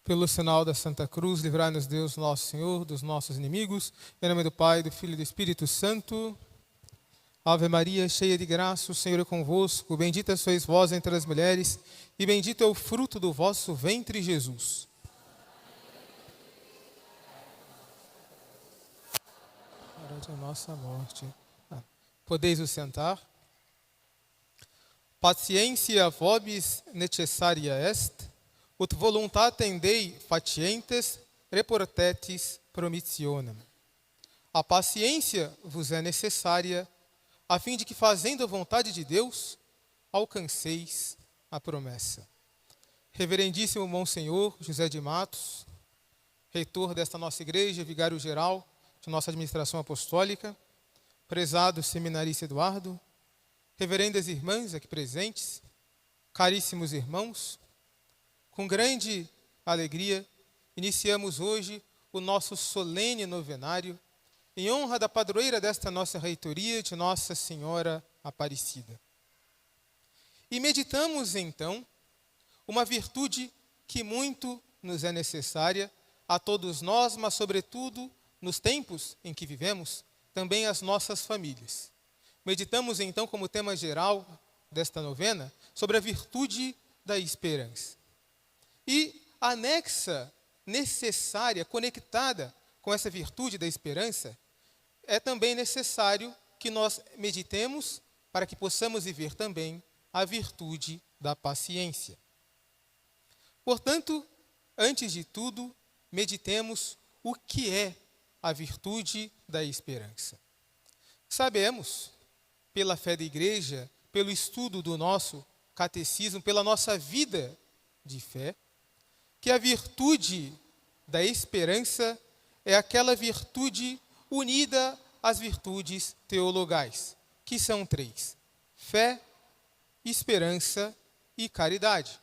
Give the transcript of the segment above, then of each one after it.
Pelo sinal da Santa Cruz, livrai-nos Deus, nosso Senhor, dos nossos inimigos. Em nome do Pai, do Filho e do Espírito Santo. Ave Maria, cheia de graça, o Senhor é convosco. Bendita sois vós entre as mulheres, e bendito é o fruto do vosso ventre, Jesus. Hora de nossa morte. Podeis vos sentar. Paciência vobis necessaria est, ut voluntatem Dei facientes reportetis promissionem. A paciência vos é necessária, a fim de que, fazendo a vontade de Deus, alcanceis a promessa. Reverendíssimo Monsenhor José de Matos, reitor desta nossa igreja, vigário-geral de nossa administração apostólica, prezado seminarista Eduardo, reverendas irmãs aqui presentes, caríssimos irmãos, com grande alegria, iniciamos hoje o nosso solene novenário em honra da padroeira desta nossa reitoria, de Nossa Senhora Aparecida. E meditamos, então, uma virtude que muito nos é necessária a todos nós, mas, sobretudo, nos tempos em que vivemos, também às nossas famílias. Meditamos, então, como tema geral desta novena, sobre a virtude da esperança. E anexa, necessária, conectada com essa virtude da esperança, é também necessário que nós meditemos para que possamos viver também a virtude da paciência. Portanto, antes de tudo, meditemos o que é a virtude da esperança. Sabemos, pela fé da igreja, pelo estudo do nosso catecismo, pela nossa vida de fé, que a virtude da esperança é aquela virtude unida às virtudes teologais, que são 3: fé, esperança e caridade.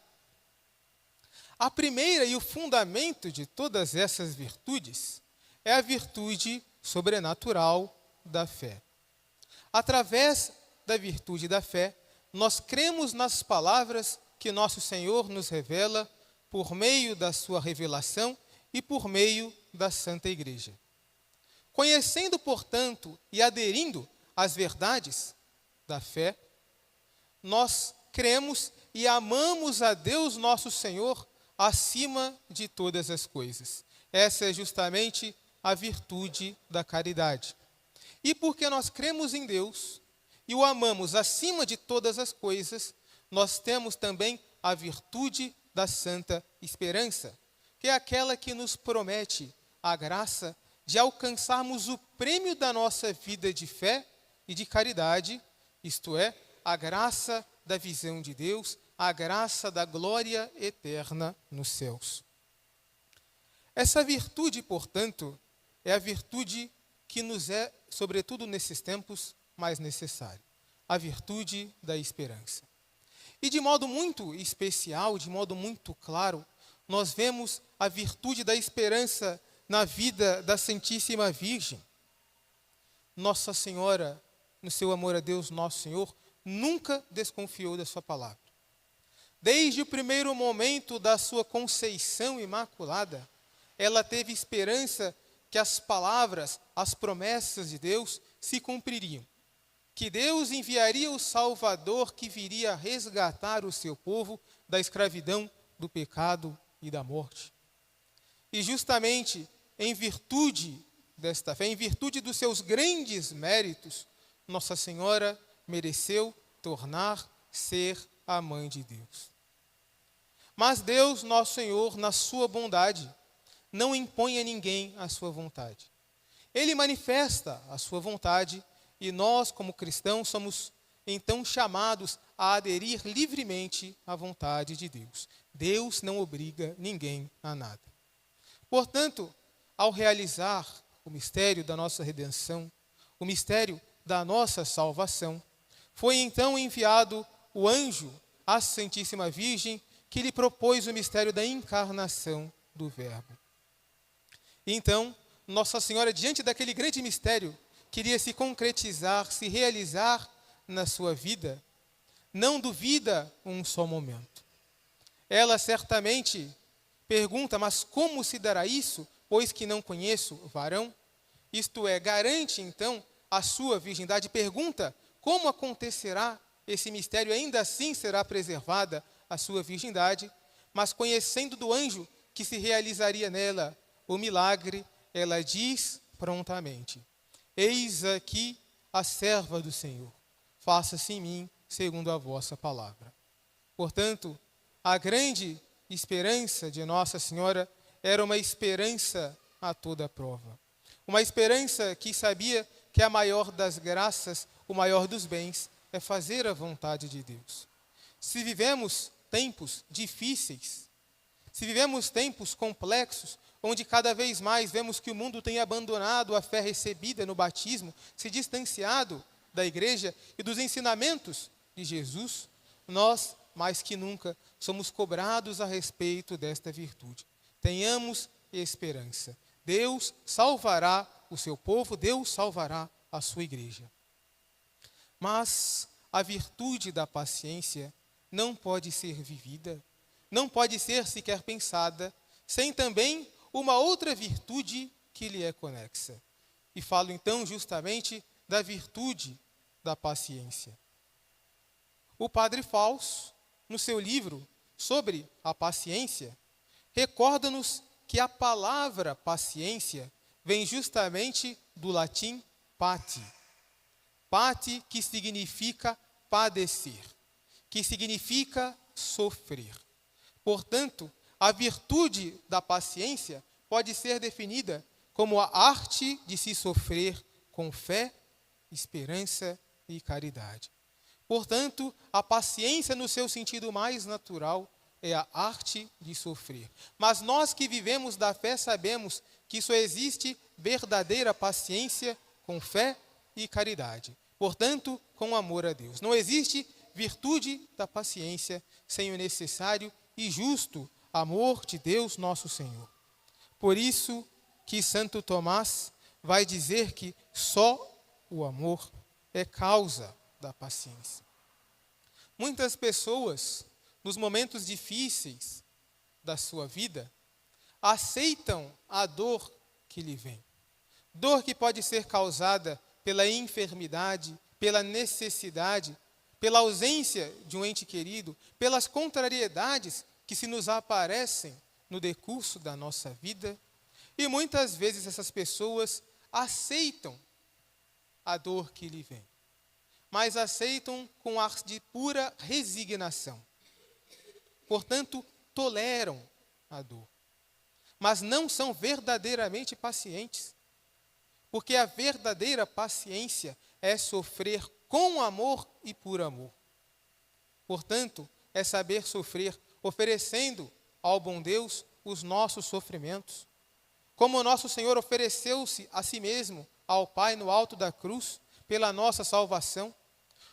A primeira e o fundamento de todas essas virtudes é a virtude sobrenatural da fé. Através da virtude da fé, nós cremos nas palavras que nosso Senhor nos revela por meio da sua revelação e por meio da Santa Igreja. Conhecendo, portanto, e aderindo às verdades da fé, nós cremos e amamos a Deus nosso Senhor acima de todas as coisas. Essa é justamente a virtude da caridade. E porque nós cremos em Deus e o amamos acima de todas as coisas, nós temos também a virtude da santa esperança, que é aquela que nos promete a graça de alcançarmos o prêmio da nossa vida de fé e de caridade, isto é, a graça da visão de Deus, a graça da glória eterna nos céus. Essa virtude, portanto, é a virtude que nos é, sobretudo nesses tempos, mais necessária. A virtude da esperança. E de modo muito especial, de modo muito claro, nós vemos a virtude da esperança na vida da Santíssima Virgem. Nossa Senhora, no seu amor a Deus, nosso Senhor, nunca desconfiou da sua palavra. Desde o primeiro momento da sua conceição imaculada, ela teve esperança que as palavras, as promessas de Deus se cumpririam. Que Deus enviaria o Salvador que viria resgatar o seu povo da escravidão, do pecado e da morte. E justamente em virtude desta fé, em virtude dos seus grandes méritos, Nossa Senhora mereceu ser a mãe de Deus. Mas Deus, nosso Senhor, na sua bondade, não impõe a ninguém a sua vontade. Ele manifesta a sua vontade e nós, como cristãos, somos então chamados a aderir livremente à vontade de Deus. Deus não obriga ninguém a nada. Portanto, ao realizar o mistério da nossa redenção, o mistério da nossa salvação, foi então enviado o anjo à Santíssima Virgem, que lhe propôs o mistério da encarnação do Verbo. Então, Nossa Senhora, diante daquele grande mistério, queria se concretizar, se realizar na sua vida, não duvida um só momento. Ela certamente Pergunta: mas como se dará isso, pois que não conheço varão? Isto é, garante então a sua virgindade. Pergunta: como acontecerá esse mistério? Ainda assim será preservada a sua virgindade. Mas conhecendo do anjo que se realizaria nela o milagre, ela diz prontamente: eis aqui a serva do Senhor, faça-se em mim segundo a vossa palavra. Portanto, a grande esperança de Nossa Senhora era uma esperança a toda prova. Uma esperança que sabia que a maior das graças, o maior dos bens, é fazer a vontade de Deus. Se vivemos tempos difíceis, se vivemos tempos complexos, onde cada vez mais vemos que o mundo tem abandonado a fé recebida no batismo, se distanciado da igreja e dos ensinamentos de Jesus, nós, mais que nunca, somos cobrados a respeito desta virtude. Tenhamos esperança. Deus salvará o seu povo, Deus salvará a sua igreja. Mas a virtude da paciência não pode ser vivida, não pode ser sequer pensada, sem também uma outra virtude que lhe é conexa. E falo então justamente da virtude da paciência. O padre Fausto, no seu livro sobre a paciência, recorda-nos que a palavra paciência vem justamente do latim pati. Pati, que significa padecer, que significa sofrer. Portanto, a virtude da paciência pode ser definida como a arte de se sofrer com fé, esperança e caridade. Portanto, a paciência no seu sentido mais natural é a arte de sofrer. Mas nós que vivemos da fé sabemos que só existe verdadeira paciência com fé e caridade. Portanto, com amor a Deus. Não existe virtude da paciência sem o necessário e justo amor de Deus nosso Senhor. Por isso que Santo Tomás vai dizer que só o amor é causa da paciência. Muitas pessoas, nos momentos difíceis da sua vida, aceitam a dor que lhe vem. Dor que pode ser causada pela enfermidade, pela necessidade, pela ausência de um ente querido, pelas contrariedades que se nos aparecem no decurso da nossa vida. E muitas vezes essas pessoas aceitam a dor que lhe vem, mas aceitam com ar de pura resignação. Portanto, toleram a dor, mas não são verdadeiramente pacientes, porque a verdadeira paciência é sofrer com amor e por amor. Portanto, é saber sofrer oferecendo ao bom Deus os nossos sofrimentos, como o nosso Senhor ofereceu-se a si mesmo ao Pai no alto da cruz pela nossa salvação,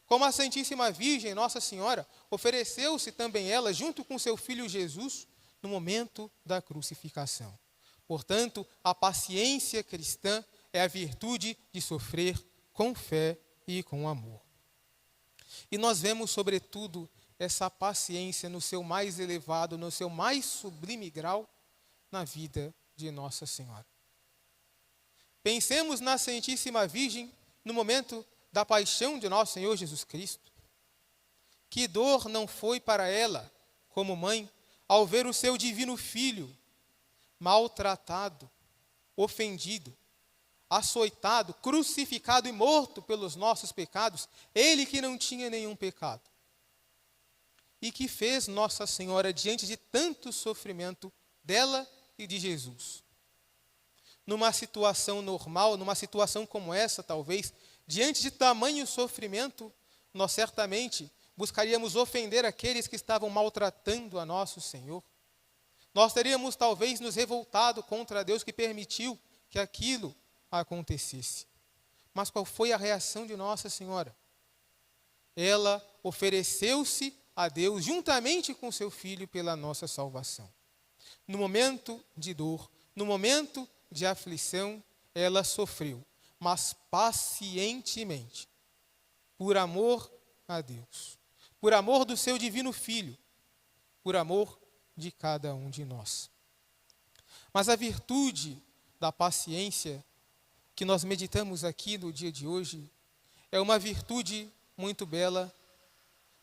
como a Santíssima Virgem, Nossa Senhora, ofereceu-se também ela junto com seu Filho Jesus no momento da crucificação. Portanto, a paciência cristã é a virtude de sofrer com fé e com amor. E nós vemos, sobretudo, essa paciência no seu mais elevado, no seu mais sublime grau, na vida de Nossa Senhora. Pensemos na Santíssima Virgem no momento da paixão de nosso Senhor Jesus Cristo. Que dor não foi para ela, como mãe, ao ver o seu divino Filho maltratado, ofendido, açoitado, crucificado e morto pelos nossos pecados, ele que não tinha nenhum pecado. E que fez Nossa Senhora diante de tanto sofrimento dela e de Jesus. Numa situação normal, numa situação como essa, talvez, diante de tamanho sofrimento, nós certamente buscaríamos ofender aqueles que estavam maltratando a nosso Senhor. Nós teríamos talvez nos revoltado contra Deus que permitiu que aquilo acontecesse. Mas qual foi a reação de Nossa Senhora? Ela ofereceu-se a Deus juntamente com seu Filho pela nossa salvação. No momento de dor, no momento de aflição, ela sofreu, mas pacientemente, por amor a Deus, por amor do seu divino Filho, por amor de cada um de nós. Mas a virtude da paciência que nós meditamos aqui no dia de hoje é uma virtude muito bela,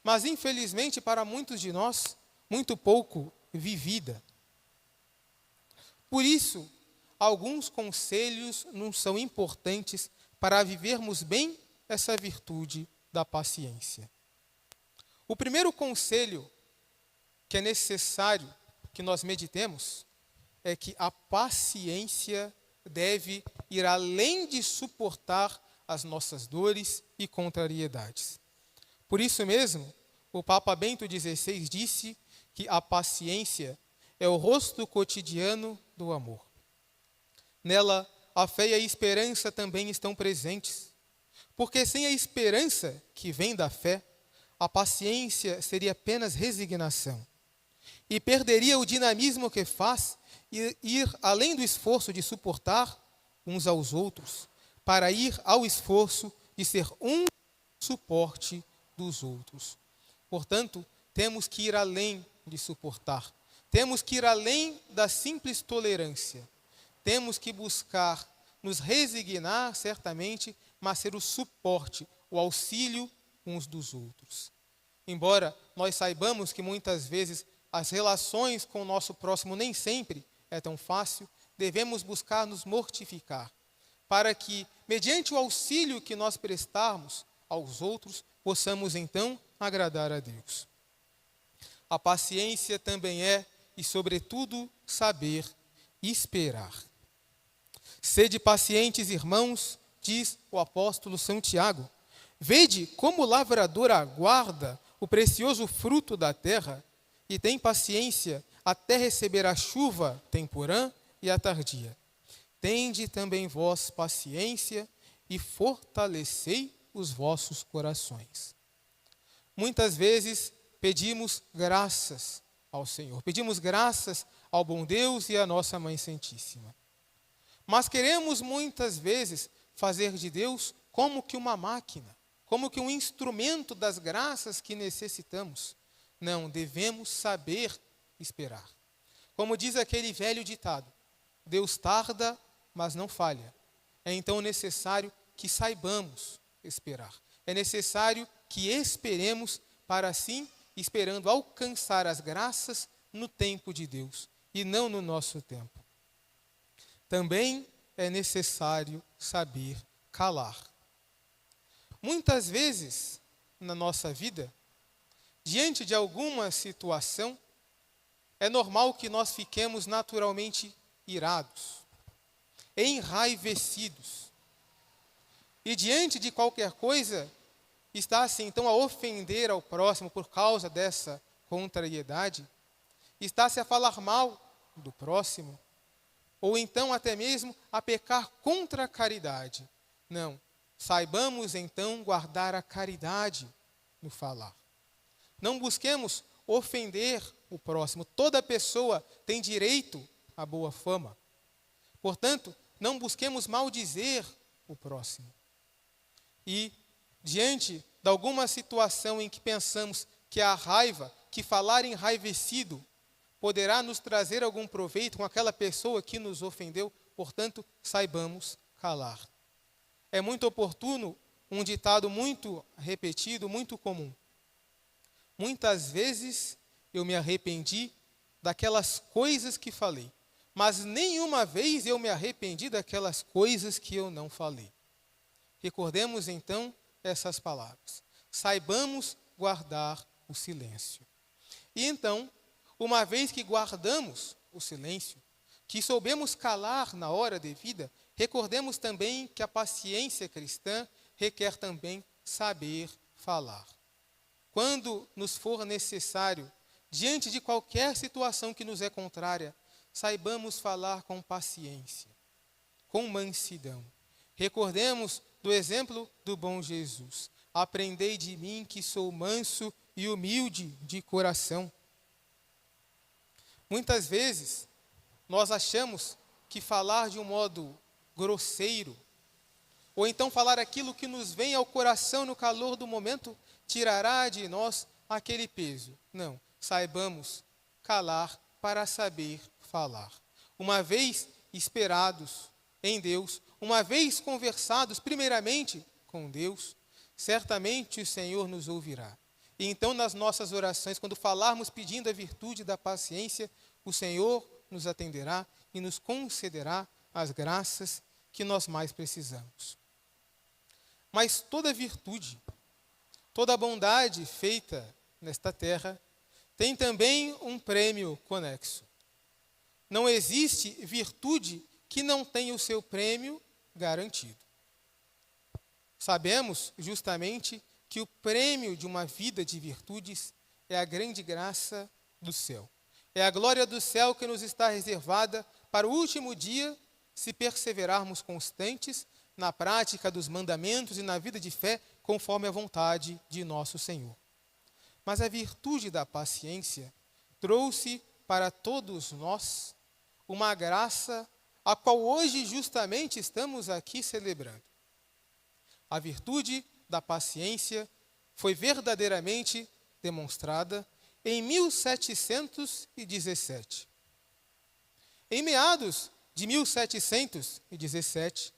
mas infelizmente para muitos de nós, muito pouco vivida. Por isso, alguns conselhos nos são importantes para vivermos bem essa virtude da paciência. O primeiro conselho que é necessário que nós meditemos é que a paciência deve ir além de suportar as nossas dores e contrariedades. Por isso mesmo, o Papa Bento XVI disse que a paciência é o rosto cotidiano do amor. Nela, a fé e a esperança também estão presentes, porque sem a esperança que vem da fé, a paciência seria apenas resignação e perderia o dinamismo que faz ir além do esforço de suportar uns aos outros, para ir ao esforço de ser um suporte dos outros. Portanto, temos que ir além de suportar, temos que ir além da simples tolerância, temos que buscar nos resignar, certamente, mas ser o suporte, o auxílio uns dos outros. Embora nós saibamos que muitas vezes as relações com o nosso próximo nem sempre é tão fácil, devemos buscar nos mortificar, para que, mediante o auxílio que nós prestarmos aos outros, possamos então agradar a Deus. A paciência também é, e sobretudo, saber esperar. Sede pacientes, irmãos, diz o apóstolo São Tiago. Vede como o lavrador aguarda o precioso fruto da terra e tem paciência até receber a chuva temporã e a tardia. Tende também vós paciência e fortalecei os vossos corações. Muitas vezes pedimos graças ao Senhor, pedimos graças ao bom Deus e à nossa Mãe Santíssima. Mas queremos muitas vezes fazer de Deus como que uma máquina, como que um instrumento das graças que necessitamos. Não, devemos saber esperar. Como diz aquele velho ditado, Deus tarda, mas não falha. É então necessário que saibamos esperar. É necessário que esperemos para assim, esperando alcançar as graças no tempo de Deus e não no nosso tempo. Também é necessário saber calar. Muitas vezes na nossa vida, diante de alguma situação, é normal que nós fiquemos naturalmente irados, enraivecidos. E diante de qualquer coisa, está-se então a ofender ao próximo por causa dessa contrariedade, está-se a falar mal do próximo, ou então até mesmo a pecar contra a caridade. Não, saibamos então guardar a caridade no falar. Não busquemos ofender o próximo. Toda pessoa tem direito à boa fama. Portanto, não busquemos maldizer o próximo. E, diante de alguma situação em que pensamos que a raiva, que falar enraivecido, poderá nos trazer algum proveito com aquela pessoa que nos ofendeu, portanto, saibamos calar. É muito oportuno um ditado muito repetido, muito comum. Muitas vezes eu me arrependi daquelas coisas que falei, mas nenhuma vez eu me arrependi daquelas coisas que eu não falei. Recordemos então essas palavras. Saibamos guardar o silêncio. E então, uma vez que guardamos o silêncio, que soubemos calar na hora devida, recordemos também que a paciência cristã requer também saber falar. Quando nos for necessário, diante de qualquer situação que nos é contrária, saibamos falar com paciência, com mansidão. Recordemos do exemplo do bom Jesus. Aprendei de mim que sou manso e humilde de coração. Muitas vezes, nós achamos que falar de um modo grosseiro, ou então falar aquilo que nos vem ao coração no calor do momento, tirará de nós aquele peso. Não, saibamos calar para saber falar. uma vez esperados em Deus, uma vez conversados primeiramente com Deus, certamente o Senhor nos ouvirá. E então, nas nossas orações, quando falarmos pedindo a virtude da paciência, o Senhor nos atenderá e nos concederá as graças que nós mais precisamos. Mas toda virtude, toda bondade feita nesta terra, tem também um prêmio conexo. Não existe virtude que não tenha o seu prêmio garantido. Sabemos justamente que o prêmio de uma vida de virtudes é a grande graça do céu. É a glória do céu que nos está reservada para o último dia, se perseverarmos constantes na prática dos mandamentos e na vida de fé, conforme a vontade de nosso Senhor. Mas a virtude da paciência trouxe para todos nós uma graça a qual hoje justamente estamos aqui celebrando. A virtude da paciência foi verdadeiramente demonstrada em 1717. Em meados de 1717,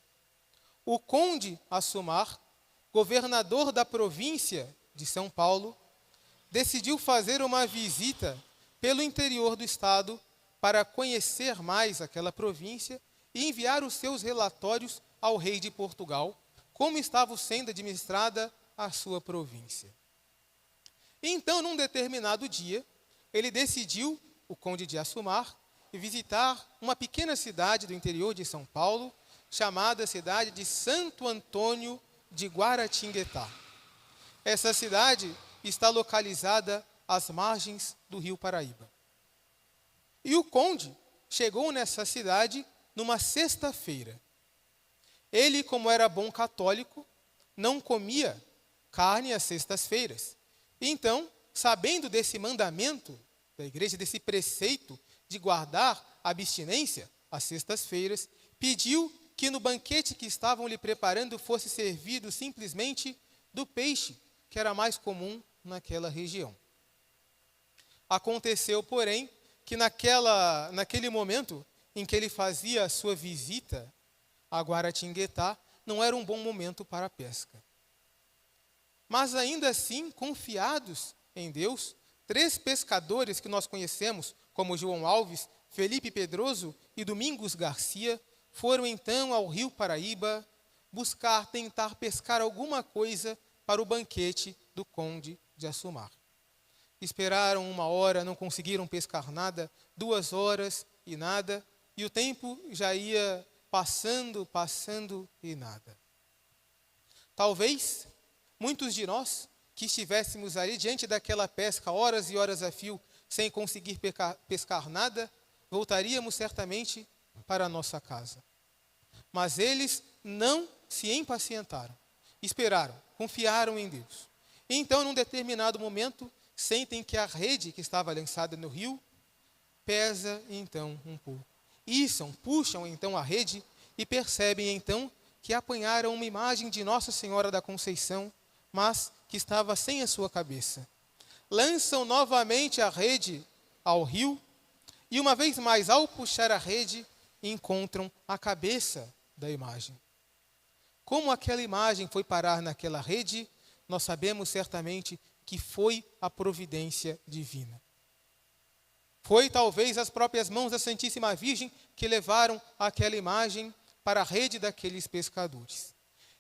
o conde Assumar, governador da província de São Paulo, decidiu fazer uma visita pelo interior do estado para conhecer mais aquela província e enviar os seus relatórios ao rei de Portugal, como estava sendo administrada a sua província. Então, num determinado dia, ele decidiu, o conde de Assumar, visitar uma pequena cidade do interior de São Paulo, chamada cidade de Santo Antônio de Guaratinguetá. Essa cidade está localizada às margens do rio Paraíba. E o conde chegou nessa cidade numa sexta-feira. Ele, como era bom católico, não comia carne às sextas-feiras. Então, sabendo desse mandamento da igreja, desse preceito de guardar a abstinência às sextas-feiras, pediu que no banquete que estavam lhe preparando fosse servido simplesmente do peixe, que era mais comum naquela região. Aconteceu, porém, que naquele momento em que ele fazia a sua visita a Guaratinguetá, não era um bom momento para a pesca. Mas ainda assim, confiados em Deus, 3 pescadores que nós conhecemos, como João Alves, Felipe Pedroso e Domingos Garcia, foram então ao rio Paraíba tentar pescar alguma coisa para o banquete do conde de Assumar. Esperaram 1 hora, não conseguiram pescar nada, 2 horas e nada, e o tempo já ia passando e nada. Talvez muitos de nós que estivéssemos ali diante daquela pesca, horas e horas a fio, sem conseguir pescar nada, voltaríamos certamente para a nossa casa. Mas eles não se impacientaram, esperaram, confiaram em Deus. E então, num determinado momento, sentem que a rede que estava lançada no rio pesa então um pouco. Puxam então a rede e percebem então que apanharam uma imagem de Nossa Senhora da Conceição, mas que estava sem a sua cabeça. Lançam novamente a rede ao rio e uma vez mais, ao puxar a rede, encontram a cabeça da imagem. Como aquela imagem foi parar naquela rede, nós sabemos certamente que foi a providência divina. Foi talvez as próprias mãos da Santíssima Virgem que levaram aquela imagem para a rede daqueles pescadores.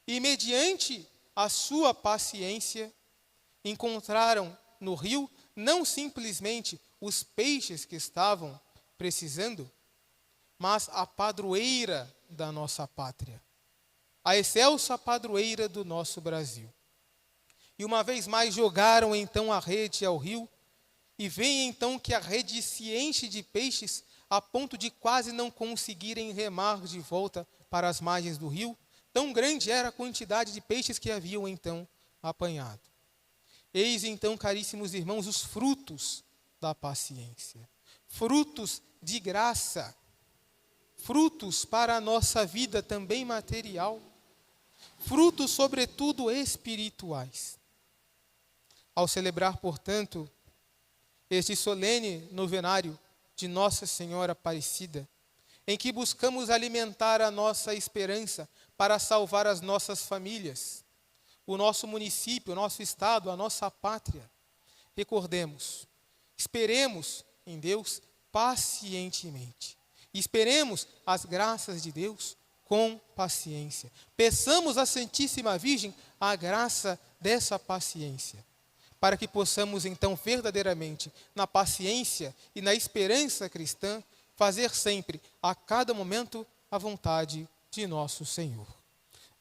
E mediante a sua paciência, encontraram no rio não simplesmente os peixes que estavam precisando, mas a padroeira da nossa pátria, a excelsa padroeira do nosso Brasil. E uma vez mais jogaram então a rede ao rio, e veem então que a rede se enche de peixes a ponto de quase não conseguirem remar de volta para as margens do rio, tão grande era a quantidade de peixes que haviam então apanhado. Eis então, caríssimos irmãos, os frutos da paciência, frutos de graça, frutos para a nossa vida também material, frutos sobretudo espirituais. Ao celebrar, portanto, este solene novenário de Nossa Senhora Aparecida, em que buscamos alimentar a nossa esperança para salvar as nossas famílias, o nosso município, o nosso estado, a nossa pátria. Recordemos, esperemos em Deus pacientemente. Esperemos as graças de Deus com paciência. Peçamos à Santíssima Virgem a graça dessa paciência, para que possamos então verdadeiramente, na paciência e na esperança cristã, fazer sempre, a cada momento, a vontade de nosso Senhor.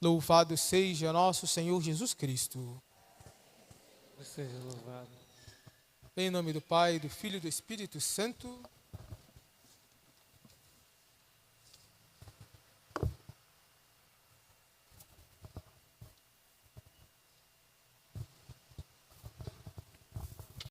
Louvado seja nosso Senhor Jesus Cristo. Seja louvado. Em nome do Pai, do Filho e do Espírito Santo.